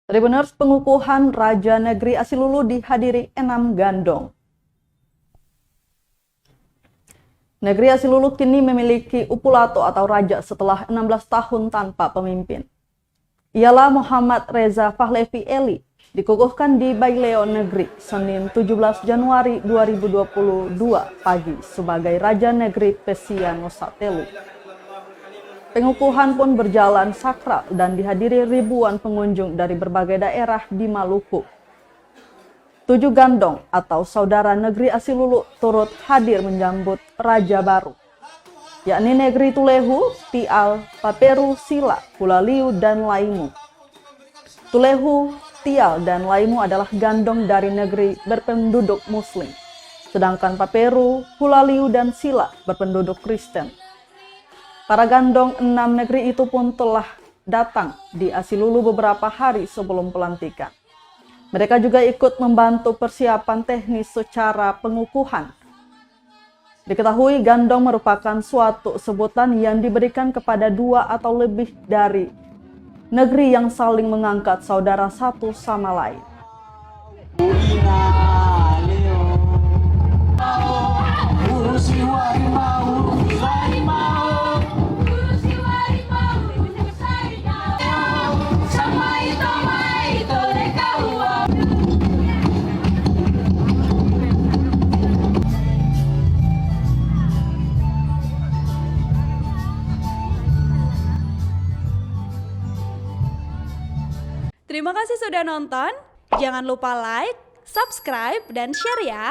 Tribuners, pengukuhan Raja Negeri Asilulu dihadiri 6 gandong. Negeri Asilulu kini memiliki upulato atau raja setelah 16 tahun tanpa pemimpin. Ialah Muhammad Reza Fahlevi Eli, dikukuhkan di Baileo Negeri Senin 17 Januari 2022 pagi sebagai Raja Negeri Pesiano Satelu. Pengukuhan pun berjalan sakral dan dihadiri ribuan pengunjung dari berbagai daerah di Maluku. 7 gandong atau saudara negeri Asilulu turut hadir menyambut Raja baru, yakni Negeri Tulehu, Tial, Paperu, Sila, Hulaliu, dan Laimu. Tulehu, Tial, dan Laimu adalah gandong dari negeri berpenduduk Muslim, sedangkan Paperu, Hulaliu, dan Sila berpenduduk Kristen. Para gandong 6 negeri itu pun telah datang di Asilulu beberapa hari sebelum pelantikan. Mereka juga ikut membantu persiapan teknis secara pengukuhan. Diketahui gandong merupakan suatu sebutan yang diberikan kepada 2 atau lebih dari negeri yang saling mengangkat saudara satu sama lain. Terima kasih sudah nonton. Jangan lupa like, subscribe, dan share ya.